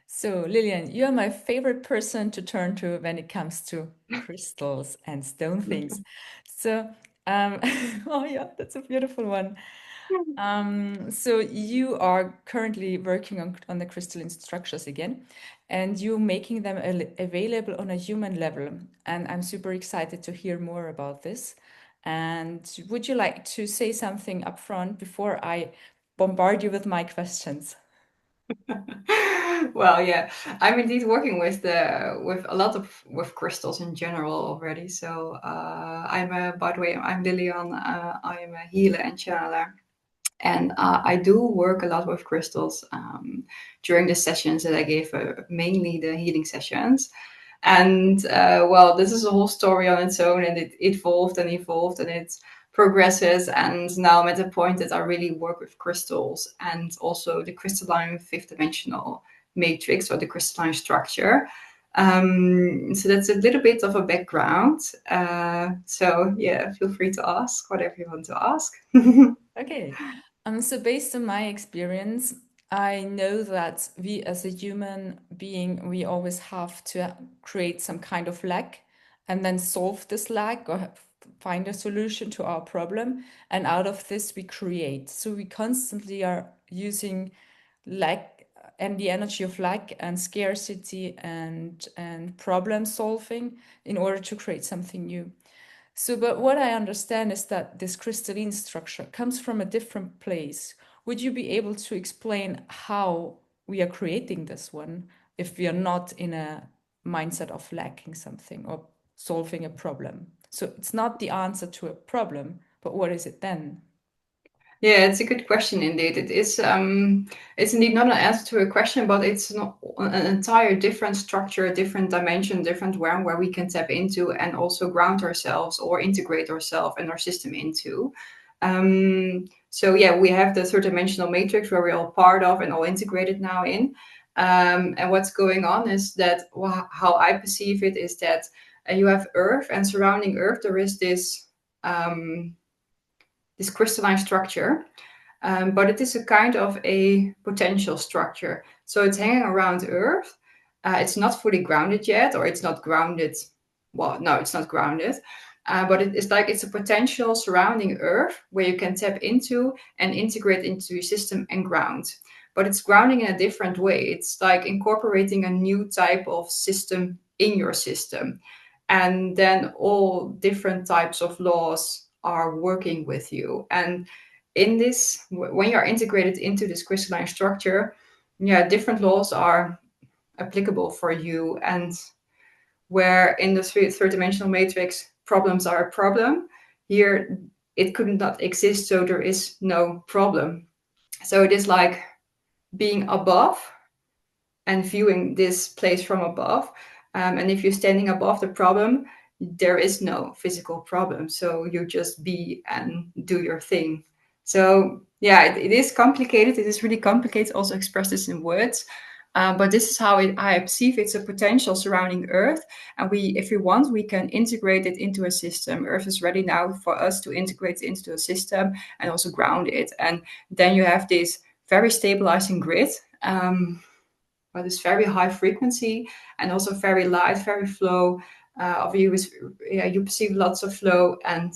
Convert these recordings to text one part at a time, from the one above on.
So, Lilian, you're my favorite person to turn to when it comes to crystals and stone things. So, um, oh yeah, that's a beautiful one. So you are currently working on the crystalline structures again, and you're making them available on a human level. And I'm super excited to hear more about this. And would you like to say something up front before I bombard you with my questions? Well, yeah, I'm indeed working with a lot of with crystals in general already. So by the way, I'm Lilian. I am a healer and channeler, and I do work a lot with crystals during the sessions that I give, mainly the healing sessions. And well, this is a whole story on its own, and it evolved and evolved, and it progresses. And now I'm at the point that I really work with crystals and also the crystalline fifth dimensional matrix or the crystalline structure. So that's a little bit of a background. So yeah, feel free to ask whatever you want to ask. Okay. So based on my experience, I know that we as a human being, we always have to create some kind of lack and then solve this lack or find a solution to our problem. And out of this, we create. So we constantly are using lack and the energy of lack and scarcity and problem solving in order to create something new. So, but what I understand is that this crystalline structure comes from a different place. Would you be able to explain how we are creating this one if we are not in a mindset of lacking something or solving a problem? So it's not the answer to a problem, but what is it then? Yeah, it's a good question indeed. It's indeed not an answer to a question, but it's not an entire different structure, different dimension, different realm where we can tap into and also ground ourselves or integrate ourselves and our system into. So yeah, we have the third dimensional matrix where we're all part of and all integrated now in. And what's going on is that how I perceive it is that you have Earth, and surrounding Earth there is um, this crystalline structure, but it is a kind of a potential structure. So it's hanging around Earth. It's not fully grounded yet, or it's not grounded. Well, no, it's not grounded. But it's like it's a potential surrounding Earth where you can tap into and integrate into your system and ground. But it's grounding in a different way. It's like incorporating a new type of system in your system. And then all different types of laws are working with you. And in this, when you are integrated into this crystalline structure, yeah, different laws are applicable for you. And where in the third dimensional matrix problems are a problem, here it could not exist, so there is no problem. So it is like being above and viewing this place from above. And if you're standing above the problem, there is no physical problem. So you just be and do your thing. So yeah, it is complicated. It is really complicated. Also express this in words. But this is how I perceive it's a potential surrounding Earth. And if we want, we can integrate it into a system. Earth is ready now for us to integrate it into a system and also ground it. And then you have this very stabilizing grid. But it's very high frequency and also very light, very flow. Of you is yeah, you perceive lots of flow, and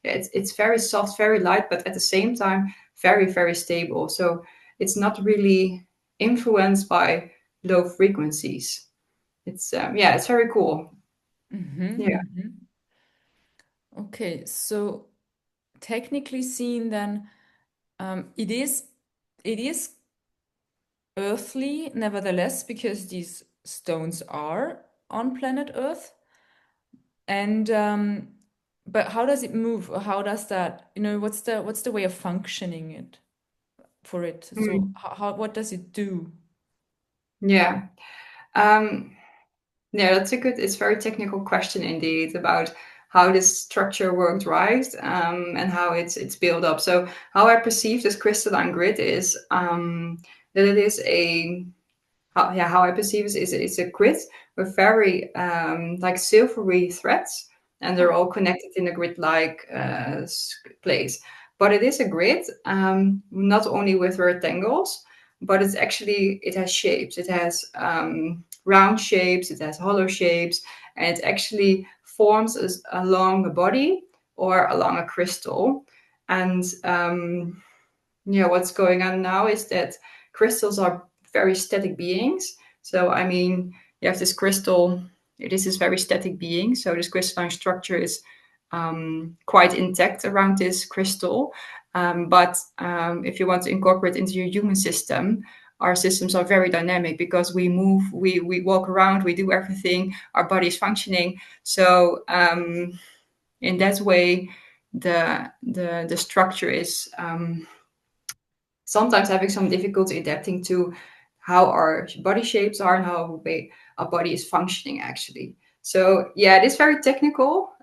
it's very soft, very light, but at the same time very very stable. So it's not really influenced by low frequencies. It's yeah, it's very cool. Yeah. Mm-hmm. Okay, so technically seen, then it is earthly, nevertheless, because these stones are on planet Earth. And but how does it move? Or how does that, what's the way of functioning it for it? So Mm. what does it do? Yeah. Um, Yeah, that's a good, it's a very technical question indeed about how this structure worked, right? And how it's built up. So how I perceive this crystalline grid is that it is how I perceive it is it's a grid with very like silvery threads, and they're all connected in a grid-like place. But it is a grid, not only with rectangles, but it's actually, it has shapes. It has round shapes, it has hollow shapes, and it actually forms along a body or along a crystal. And what's going on now is that crystals are very static beings. So, I mean, you have this crystal, this is very static being. So this crystalline structure is quite intact around this crystal. But if you want to incorporate into your human system, our systems are very dynamic because we move, we walk around, we do everything, our body is functioning. So in that way, the structure is sometimes having some difficulty adapting to how our body shapes are and how our body is functioning actually. So yeah, it is very technical.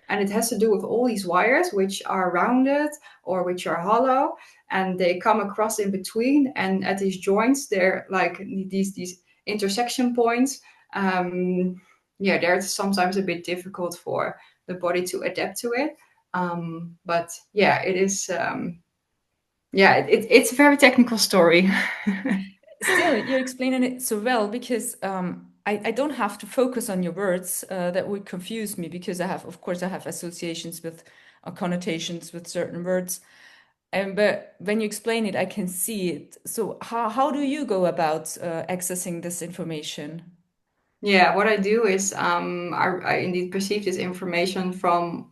And it has to do with all these wires which are rounded or which are hollow, and they come across in between, and at these joints they're like these intersection points. They're sometimes a bit difficult for the body to adapt to it. But yeah, it is it's a very technical story. Still, you're explaining it so well because I don't have to focus on your words that would confuse me because of course, I have associations with connotations with certain words. But when you explain it, I can see it. So how do you go about accessing this information? Yeah, what I do is I indeed perceive this information from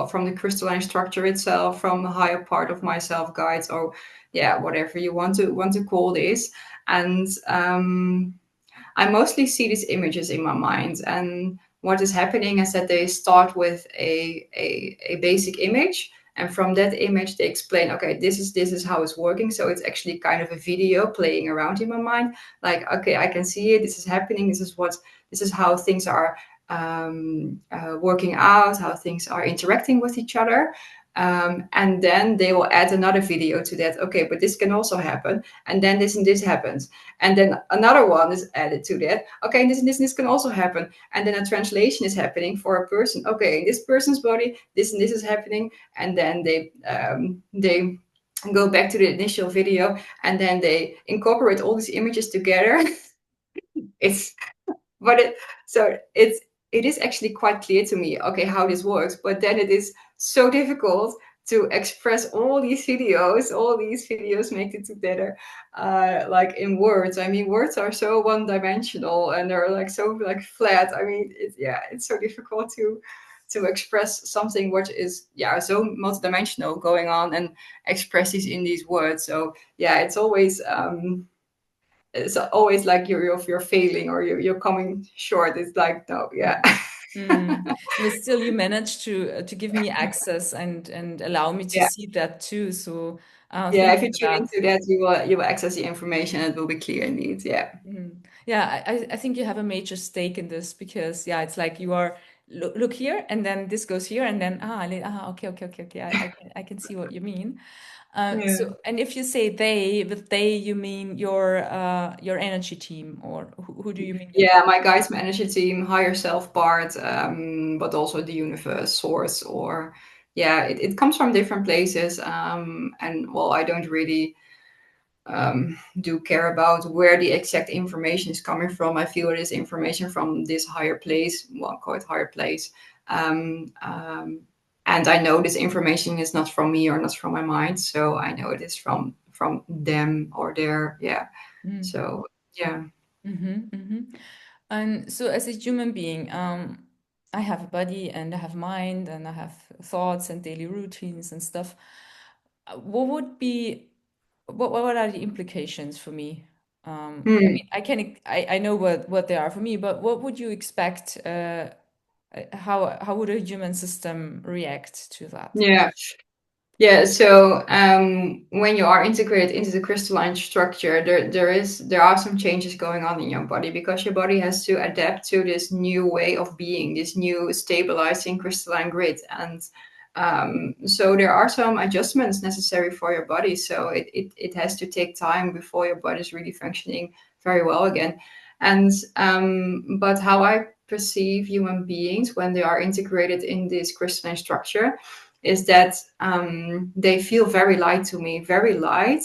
from the crystalline structure itself, from the higher part of my self guides, or whatever you want to call this. And I mostly see these images in my mind, and what is happening is that they start with a basic image, and from that image they explain, okay, this is how it's working. So it's actually kind of a video playing around in my mind, like, okay, I can see it, this is happening, this is how things are working out, how things are interacting with each other. And then they will add another video to that. Okay, but this can also happen, and then this and this happens, and then another one is added to that. Okay, and this can also happen, and then a translation is happening for a person. Okay, in this person's body, this and this is happening, and then they go back to the initial video, and then they incorporate all these images together. it's but it is actually quite clear to me, okay, how this works, but then it is so difficult to express all these videos make it together like in words. I mean, words are so one-dimensional and they're like so like flat. I mean, it's so difficult to express something which is so multidimensional going on and express this in these words. So it's always like you're failing or you're coming short. It's like, no, yeah. But still, you managed to give me access and allow me to Yeah. see that too. So Yeah, thank if you you for tune that. into that, you will access the information. It will be clear indeed. Yeah. Yeah, I think you have a major stake in this because it's like you are look here and then this goes here and then okay. I can see what you mean. Yeah. So, and if you say they, with they you mean your energy team, or who do you mean with Yeah, my guides management team, higher self part, but also the universe source, or it comes from different places. And well, I don't really do care about where the exact information is coming from. I feel it is information from this higher place, well, call it higher place. Um, um, and I know this information is not from me or not from my mind, so I know it is from them or their that? So yeah. And so, as a human being, I have a body and I have mind and I have thoughts and daily routines and stuff. What would be what are the implications for me? I Hmm. mean, I know what they are for me, but what would you expect? How would a human system react to that? Yeah. Yeah, so when you are integrated into the crystalline structure, there are some changes going on in your body because your body has to adapt to this new way of being, this new stabilizing crystalline grid, and so there are some adjustments necessary for your body. So it has to take time before your body is really functioning very well again. And but how I perceive human beings when they are integrated in this crystalline structure is that they feel very light to me, very light,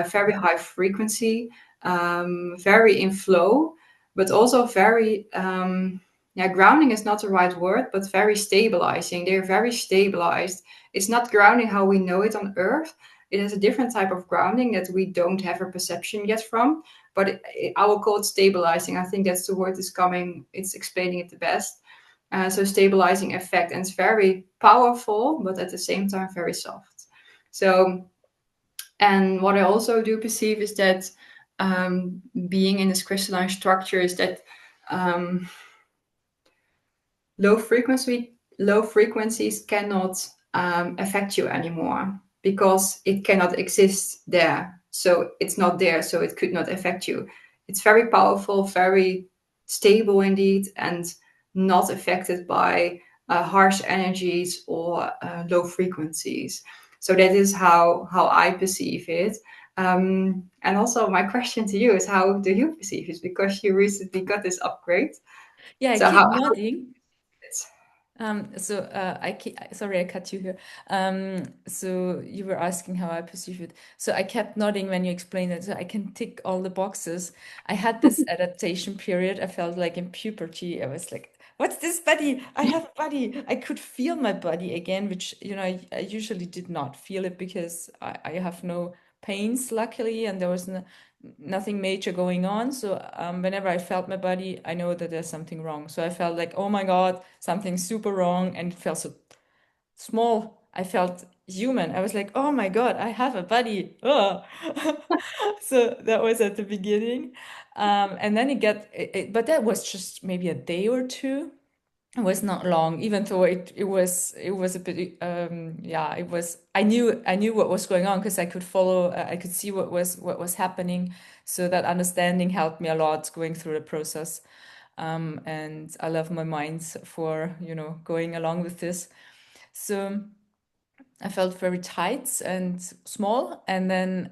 very high frequency, very in flow, but also very, yeah, grounding is not the right word, but very stabilizing. They're very stabilized. It's not grounding how we know it on Earth. It is a different type of grounding that we don't have a perception yet from, but I will call it stabilizing. I think that's the word is coming, it's explaining it the best. So stabilizing effect, and it's very powerful, but at the same time very soft. So, and what I also do perceive is that being in this crystalline structure is that um, low frequencies cannot affect you anymore because it cannot exist there. So it's not there, so it could not affect you. It's very powerful, very stable indeed, and not affected by harsh energies or low frequencies. So that is how I perceive it. And also, my question to you is, how do you perceive it? Because you recently got this upgrade. Yeah, I So keep how nodding. Sorry, I cut you here. So you were asking how I perceive it. So I kept nodding when you explained it. So I can tick all the boxes. I had this adaptation period. I felt like in puberty. I was like, "What's this body? I have a body." I could feel my body again, which I usually did not feel it because I have no pains, luckily, and there was nothing major going on. So whenever I felt my body, I know that there's something wrong. So I felt like, oh my God, something super wrong. And it felt so small. I felt human. I was like, oh my God, I have a body. Oh. So that was at the beginning. And then but that was just maybe a day or two. It was not long, even though it was a bit yeah, it was. I knew what was going on because I could follow, I could see what was happening. So that understanding helped me a lot going through the process. And I love my minds for going along with this. So I felt very tight and small, and then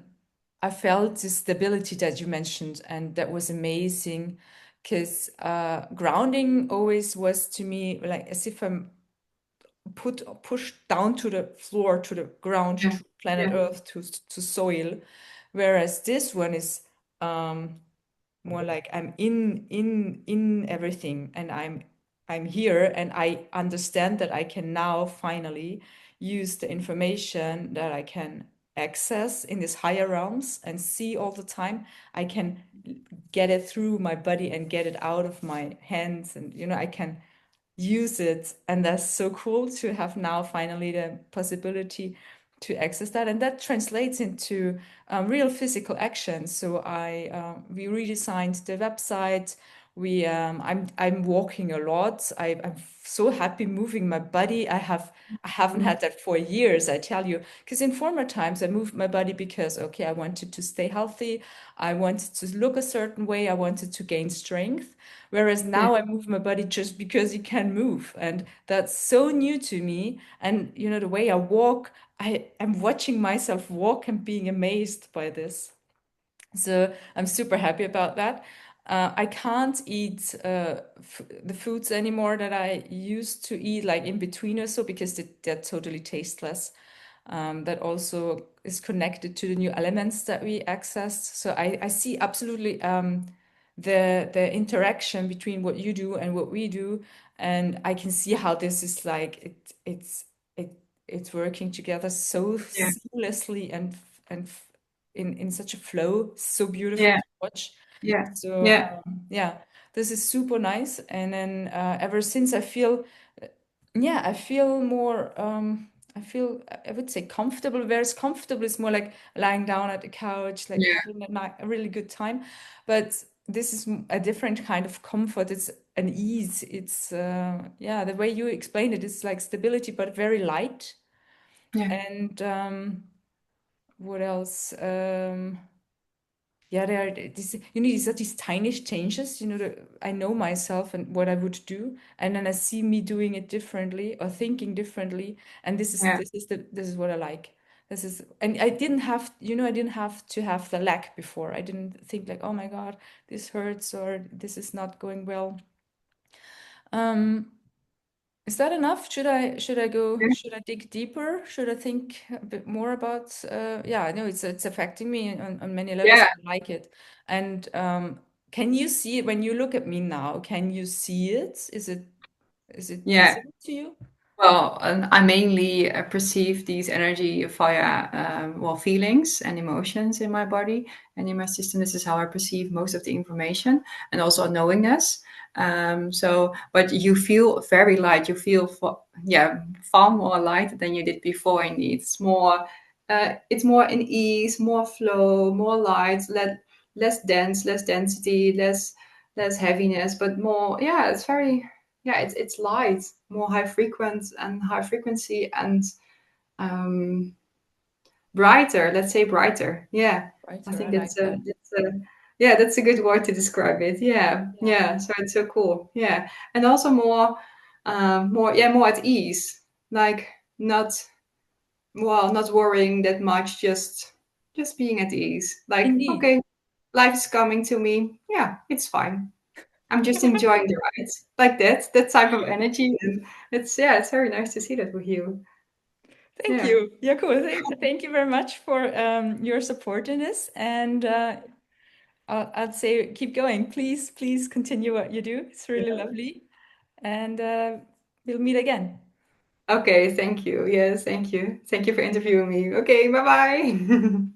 I felt the stability that you mentioned, and that was amazing because grounding always was to me like as if I'm pushed down to the floor, to the ground, Yeah, to planet yeah, Earth, to soil, whereas this one is more like I'm in everything, and I'm here, and I understand that I can now finally use the information that I can access in these higher realms and see all the time. I can get it through my body and get it out of my hands, and I can use it. And that's so cool to have now finally the possibility to access that, and that translates into real physical action. So we redesigned the website. I'm walking a lot. I'm so happy moving my body. I haven't had that for years, I tell you, because in former times I moved my body because, okay, I wanted to stay healthy, I wanted to look a certain way, I wanted to gain strength. Whereas yeah, now I move my body just because you can move. And that's so new to me. And the way I walk, I'm watching myself walk and being amazed by this. So I'm super happy about that. I can't eat the foods anymore that I used to eat, like in between or so, because they're totally tasteless. That also is connected to the new elements that we accessed. So I see absolutely the interaction between what you do and what we do, and I can see how this is like it's working together so yeah, seamlessly and in such a flow, so beautiful yeah, to watch. yeah, So yeah, yeah, this is super nice. And then ever since I feel, yeah, I feel more, I would say comfortable. Whereas comfortable is more like lying down at the couch, like yeah, having a really good time. But this is a different kind of comfort. It's an ease. It's, yeah, the way you explain it is like stability, but very light. yeah, And what else? Yeah, there are these are these tiny changes, that I know myself and what I would do, and then I see me doing it differently or thinking differently, and this is yeah, this is what I like. And I didn't have to have the lack before. I didn't think like, oh my God, this hurts or this is not going well. Um, Is that enough? Yeah. should I dig deeper? Should I think a bit more about yeah, I know it's affecting me on many levels. Yeah, I like it. And can you see it when you look at me now? Can you see it? Is it yeah. visible to you? Well, I mainly perceive these energy via well, feelings and emotions in my body and in my system. This is how I perceive most of the information, and also knowingness. So, but you feel very light. You feel, yeah, far more light than you did before. Indeed, it's more in ease, more flow, more light, less dense, less density, less heaviness, but more. Yeah, it's very, yeah, it's light, more high frequency and um, brighter. Let's say brighter. Yeah, I Brighter, I think like that. yeah, that's a good word to describe it. Yeah, Yeah. yeah. So it's so cool. Yeah, and also more at ease. Like not not worrying that much. Just being at ease. Like Indeed. okay, life is coming to me. Yeah, it's fine. I'm just enjoying the ride. Like that type of energy. And it's very nice to see that with you. Thank Yeah. you. Yeah, cool. Thank you very much for your support in this. And I'd say keep going. Please continue what you do. It's really Yeah. lovely. And we'll meet again. Okay, thank you. Yes, thank you. Thank you for interviewing me. Okay, bye bye.